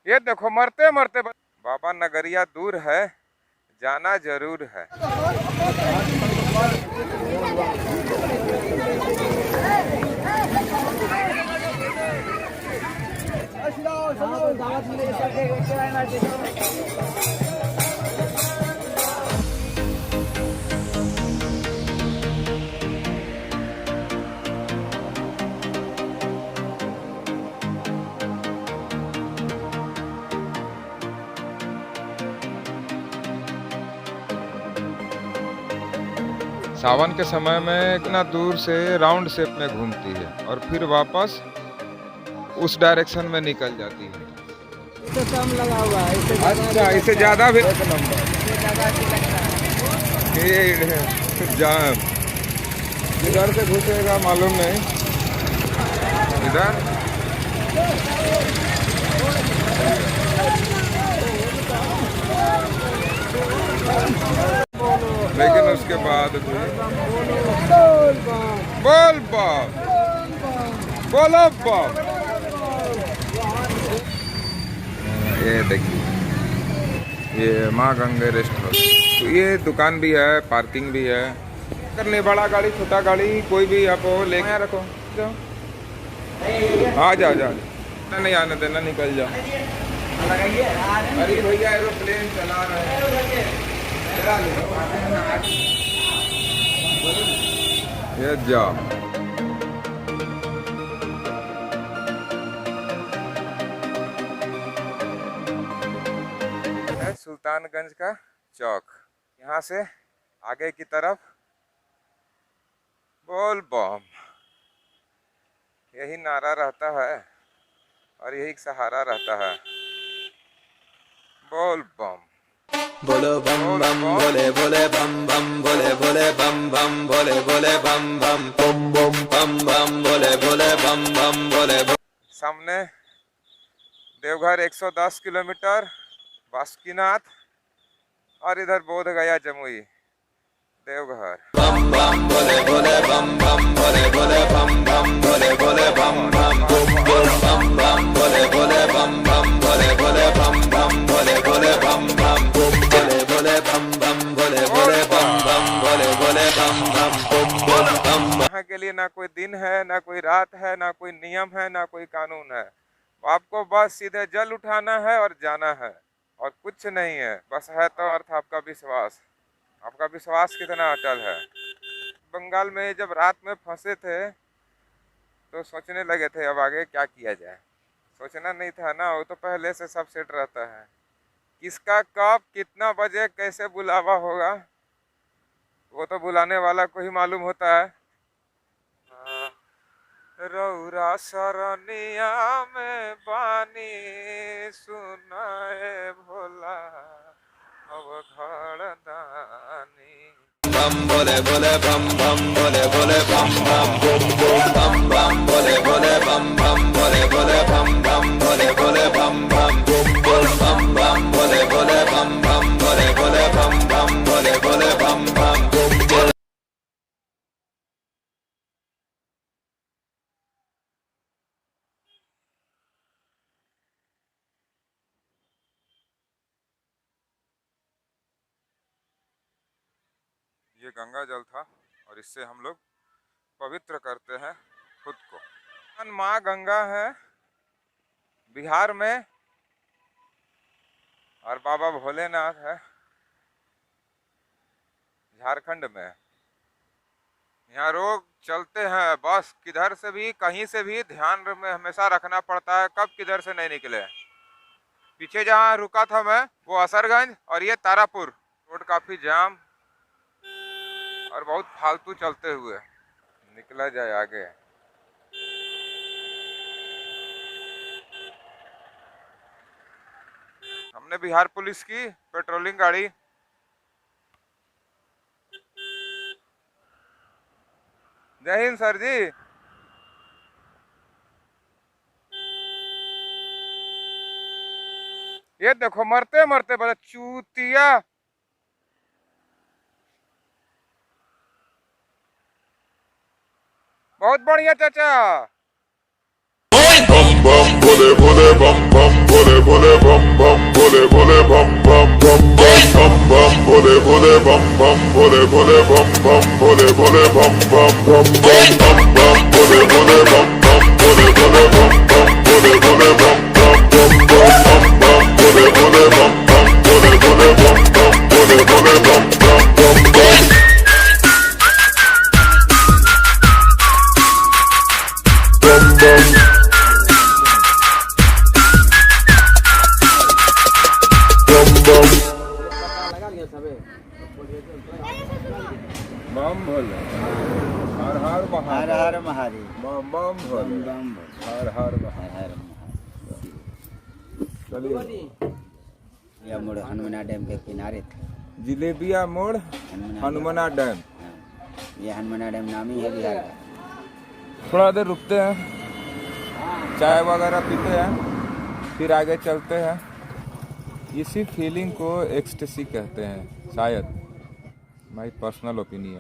ये देखो मरते मरते बाबा नगरिया दूर है, जाना जरूर है। सावन के समय में इतना दूर से राउंड शेप में घूमती है और फिर वापस उस डायरेक्शन में निकल जाती है। तो कम लगा हुआ है, अच्छा, इससे ज्यादा भी जाम इधर से घुसेगा मालूम नहीं। इधर लेकिन उसके बाद भी बोल बाप बोलो बाप। ये देखिए, ये माँ गंगे रेस्टोरेंट, ये दुकान भी है, पार्किंग भी है। करने बड़ा गाड़ी छोटा गाड़ी कोई भी आप लेके रखो, जाओ आ जाओ जाओ, नहीं आने देना, निकल जाओ। अरे भैया एरोप्लेन चला रहे हैं, ये जाओ। सुल्तानगंज का चौक, यहाँ से आगे की तरफ बोल बम, यही नारा रहता है और यही सहारा रहता है। बोल बम बोलो बम बम भोले भोले बम बम भोले भोले बम बम भोले भोले बम बम बम बम बम बम भोले भोले बम बम भोले। सामने देवघर 110 किलोमीटर, बासुकीनाथ, और इधर बोध गया जमुई देवघर। बम बम भोले भोले बम बम भोले भोले बम बम भोले भोले बम बम बम बम बम भोले भोले बम बम भोले भोले बम बम भोले भोले बम बम भोले भोले बम बम भोले भोले बम बम भोले भोले बम बम बम। यहाँ के लिए ना कोई दिन है, ना कोई रात है, ना कोई नियम है, ना कोई कानून है। आपको बस सीधे जल उठाना है और जाना है, और कुछ नहीं है। बस है तो अर्थ आपका विश्वास। आपका विश्वास कितना अटल है। बंगाल में जब रात में फंसे थे तो सोचने लगे थे अब आगे क्या किया जाए। सोचना नहीं था ना, वो तो पहले से सब सेट रहता है। किसका कब कितना बजे कैसे बुलावा होगा वो तो बुलाने वाला को ही मालूम होता है। रौरा सरनिया में बानी सुनाए भोला अब घड़दानी। बम भोले भोले बम बम भोले भोले बम बम बम बम भोले भोले बम बम भोले भोले बम बम भोले भोले बम बम बम बम भोले भोले बम बम भोले भोले बम बम भोले भोले बम बम। ये गंगा जल था और इससे हम लोग पवित्र करते हैं खुद को। माँ गंगा है बिहार में और बाबा भोलेनाथ है झारखंड में। यहाँ रोग चलते हैं, बस किधर से भी कहीं से भी ध्यान में हमेशा रखना पड़ता है कब किधर से नहीं निकले। पीछे जहाँ रुका था मैं वो असरगंज और ये तारापुर रोड काफी जाम और बहुत फालतू चलते हुए निकला जाए आगे। हमने बिहार पुलिस की पेट्रोलिंग गाड़ी जय हिंद सर जी। ये देखो मरते मरते बड़ा चूतिया। बहुत बढ़िया चाचा। bum bole bole bum bum bole bole bum bum bole bole bum bum bum bum bum bole bole bum bum bole bole bum bum bole bole bum bum bum bum bole bole bum bum bole bole bum bum bole bole bum bum bum bole bole bum bum bole bole bum bum bole bole bum bum bum लगा लिया सबे बम भोले हर हर हर महादेव हर महादेव बम बम भोले बम हर हर महादेव हर हर चलिए महादेव। यह मोड़ हनुमाना dam के किनारे थे। जिलेबिया मोड़ हनुमाना डैम। हाँ, ये हनुमाना डैम नाम ही है बिहार का। थोड़ा देर रुकते हैं, चाय वगैरह पीते हैं, फिर आगे चलते हैं। इसी फीलिंग को एक्सटेसी कहते हैं शायद, माई पर्सनल ओपिनियन।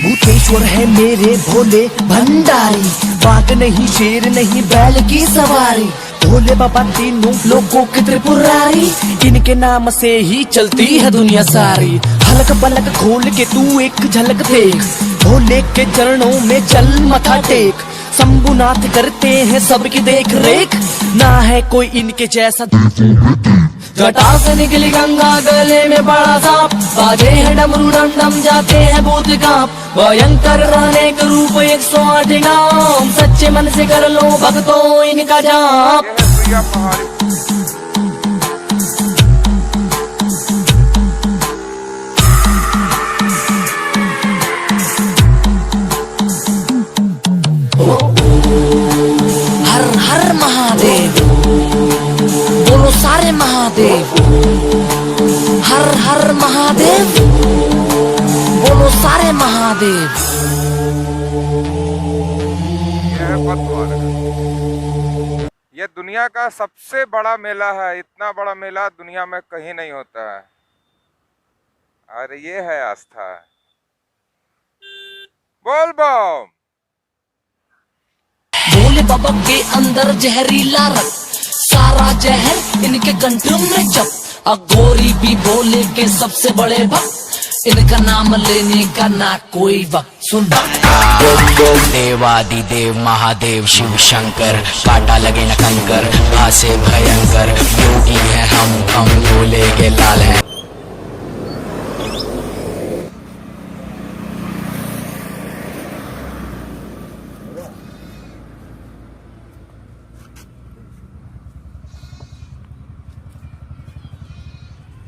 भूतेश्वर है मेरे भोले भंडारी, बाघ नहीं शेर नहीं बैल की सवारी, भोले बाबा तीनों लोगों के त्रिपुरारी, इनके नाम से ही चलती है दुनिया सारी। हलक पलक खोल के तू एक झलक देख, भोले के चरणों में चल मथा टेक, शंभुनाथ करते हैं सबकी देख रेख, ना है कोई इनके जैसा। जटा से निकली गंगा गले में बड़ा सांप, बाजे है डमरू डम डम जाते हैं भूत कांप, भयंकर रहने का रूप 108 नाम, सच्चे मन से कर लो भक्तों इनका जाप। ये है सुइया पहाड़ी। हर हर महादेव, बोलो सारे महादेव, हर हर महादेव, बोलो सारे महादेव। ये है बद्वारा। ये दुनिया का सबसे बड़ा मेला है। इतना बड़ा मेला दुनिया में कहीं नहीं होता है, और ये है आस्था। बोल बम। भोले बाबा के अंदर जहरीला रक्त, सारा जहर इनके कंठों में जप, अघोरी भी भोले के सबसे बड़े भक्त, इनका नाम लेने का ना कोई वक्त। सुन देवादिदेव महादेव शिव शंकर, काटा लगे न कंकर, भासे भयंकर, योगी है हम भोले के लाल हैं।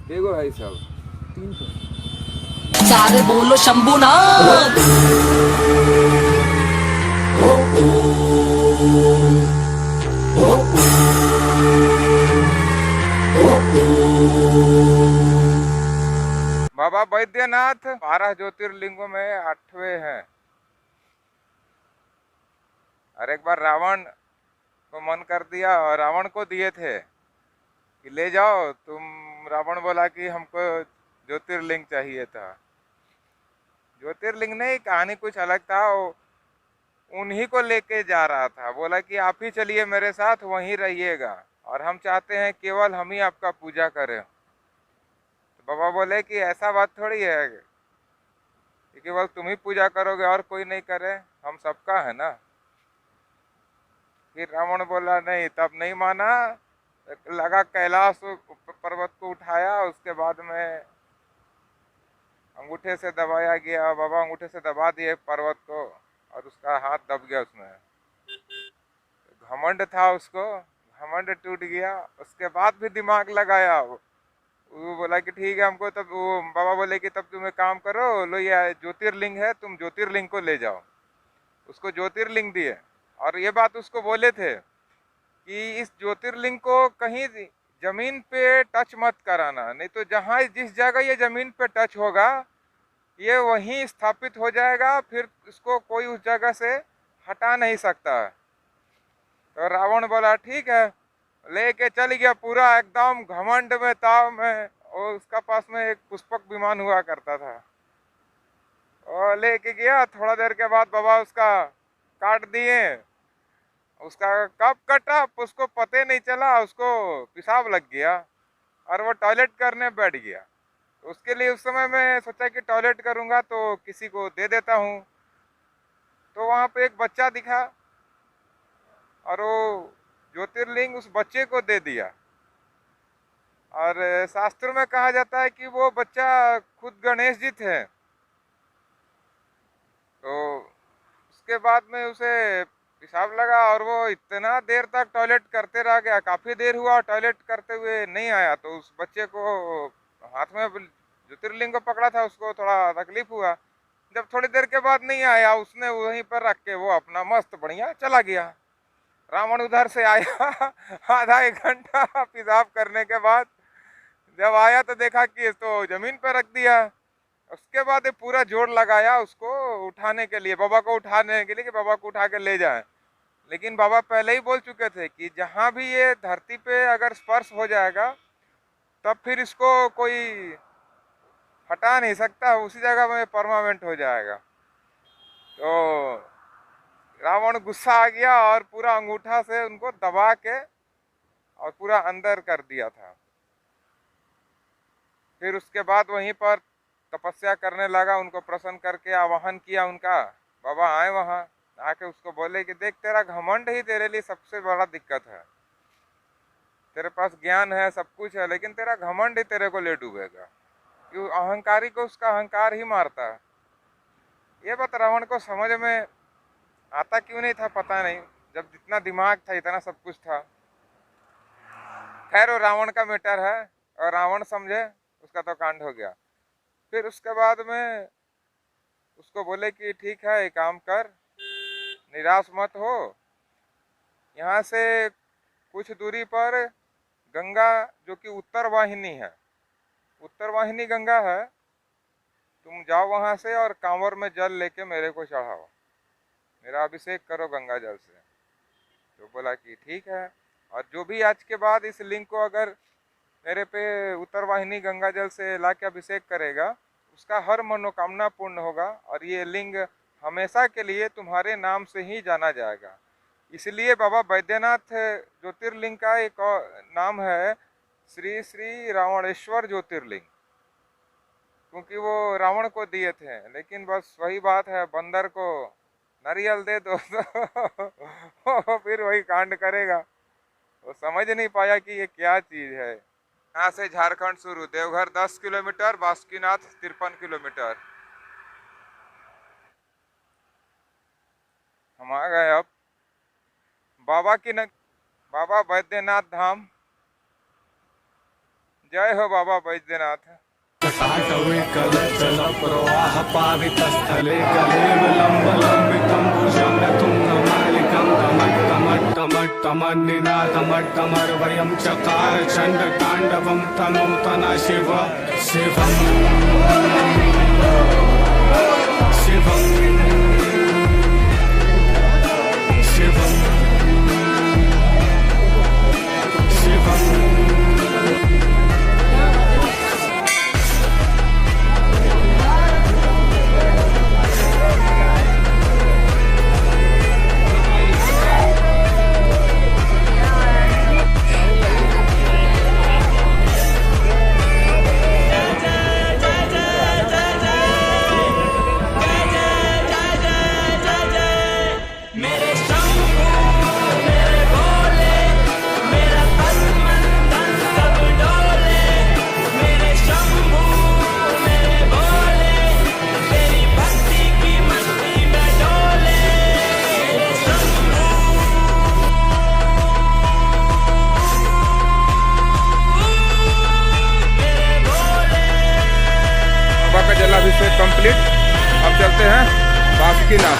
देखो भाई साहब, सारे बोलो शंभुनाथ। बाबा बैद्यनाथ 12 ज्योतिर्लिंगों में 8वें हैं। और एक बार रावण को मन कर दिया और रावण को दिए थे कि ले जाओ तुम। रावण बोला कि हमको ज्योतिर्लिंग चाहिए था। ज्योतिर्लिंग नहीं, कहानी कुछ अलग था। उन्हीं को लेके जा रहा था, बोला कि आप ही चलिए मेरे साथ, वहीं रहिएगा, और हम चाहते हैं केवल हम ही आपका पूजा करें। तो बाबा बोले कि ऐसा बात थोड़ी है कि केवल तुम ही पूजा करोगे और कोई नहीं करे, हम सबका है ना। फिर रावण बोला नहीं, तब नहीं माना, लगा कैलाश पर्वत को उठाया, उसके बाद में अंगूठे से दबाया गया। बाबा अंगूठे से दबा दिए पर्वत को और उसका हाथ दब गया उसमें। घमंड था उसको, घमंड टूट गया। उसके बाद भी दिमाग लगाया, वो बोला कि ठीक है हमको। तब वो बाबा बोले कि तब तुम एक काम करो, लो ये ज्योतिर्लिंग है, तुम ज्योतिर्लिंग को ले जाओ। उसको ज्योतिर्लिंग दिए, और ये बात उसको बोले थे कि इस ज्योतिर्लिंग को कहीं जमीन पे टच मत कराना, नहीं तो जहाँ जिस जगह ये जमीन पे टच होगा ये वहीं स्थापित हो जाएगा, फिर इसको कोई उस जगह से हटा नहीं सकता। तो रावण बोला ठीक है, लेके चल गया पूरा एकदम घमंड में ताव में, और उसका पास में एक पुष्पक विमान हुआ करता था, और लेके गया। थोड़ा देर के बाद बाबा उसका काट दिए, उसका कब कटा उसको पता नहीं चला, उसको पेशाब लग गया और वो टॉयलेट करने बैठ गया। तो उसके लिए उस समय मैं सोचा कि टॉयलेट करूँगा तो किसी को दे देता हूँ। तो वहाँ पे एक बच्चा दिखा और वो ज्योतिर्लिंग उस बच्चे को दे दिया, और शास्त्र में कहा जाता है कि वो बच्चा खुद गणेश जी थे। तो उसके बाद में उसे पेशाब लगा और वो इतना देर तक टॉयलेट करते रह गया, काफ़ी देर हुआ टॉयलेट करते हुए नहीं आया। तो उस बच्चे को हाथ में ज्योतिर्लिंग को पकड़ा था, उसको थोड़ा तकलीफ हुआ। जब थोड़ी देर के बाद नहीं आया, उसने वहीं पर रख के वो अपना मस्त बढ़िया चला गया। रावण उधर से आया आधा एक घंटा पेशाब करने के बाद जब आया तो देखा कि तो जमीन पर रख दिया। उसके बाद पूरा जोर लगाया उसको उठाने के लिए, बाबा को उठाने के लिए कि बाबा को उठा के ले जाए। लेकिन बाबा पहले ही बोल चुके थे कि जहाँ भी ये धरती पे अगर स्पर्श हो जाएगा तब फिर इसको कोई हटा नहीं सकता, उसी जगह में परमानेंट हो जाएगा। तो रावण गुस्सा आ गया और पूरा अंगूठा से उनको दबा के और पूरा अंदर कर दिया था। फिर उसके बाद वहीं पर तपस्या करने लगा, उनको प्रसन्न करके आवाहन किया उनका। बाबा आए वहाँ आके उसको बोले कि देख तेरा घमंड ही तेरे लिए सबसे बड़ा दिक्कत है, तेरे पास ज्ञान है सब कुछ है, लेकिन तेरा घमंड ही तेरे को ले डूबेगा। क्यों अहंकारी को उसका अहंकार ही मारता है। ये बात रावण को समझ में आता क्यों नहीं था पता नहीं, जब जितना दिमाग था इतना सब कुछ था। खैर वो रावण का मैटर है, और रावण समझे उसका तो कांड हो गया। फिर उसके बाद में उसको बोले कि ठीक है एक काम कर, निराश मत हो, यहाँ से कुछ दूरी पर गंगा जो कि उत्तर वाहिनी है, उत्तर वाहिनी गंगा है, तुम जाओ वहाँ से और कांवर में जल लेके मेरे को चढ़ाओ, मेरा अभिषेक करो गंगा जल से। तो बोला कि ठीक है, और जो भी आज के बाद इस लिंग को अगर मेरे पे उत्तर वाहिनी गंगा जल से ला के अभिषेक करेगा उसका हर मनोकामना पूर्ण होगा, और ये लिंग हमेशा के लिए तुम्हारे नाम से ही जाना जाएगा। इसलिए बाबा बैद्यनाथ ज्योतिर्लिंग का एक और नाम है श्री श्री रावणेश्वर ज्योतिर्लिंग, क्योंकि वो रावण को दिए थे। लेकिन बस वही बात है, बंदर को नारियल दे दो तो फिर वही कांड करेगा। वो समझ नहीं पाया कि ये क्या चीज़ है। यहाँ से झारखंड शुरू, देवघर 10 किलोमीटर, बासुकीनाथ 53 किलोमीटर। हम आ गए अब बाबा बैद्यनाथ धाम। जय हो बाबा बैद्यनाथ। ताटवे कलचलप्रवाह पावितस्थले कलेवलम्बलम्बितं भुजं तुङ्गमालिकं तमट्टमट्टमट्टमन्निनादमट्टमर्वयं चकार चण्डताण्डवं तनूतना शिव शिवं शिवं शिवं शिवं। जलाभिषेक कंप्लीट। अब चलते हैं बासुकीनाथ।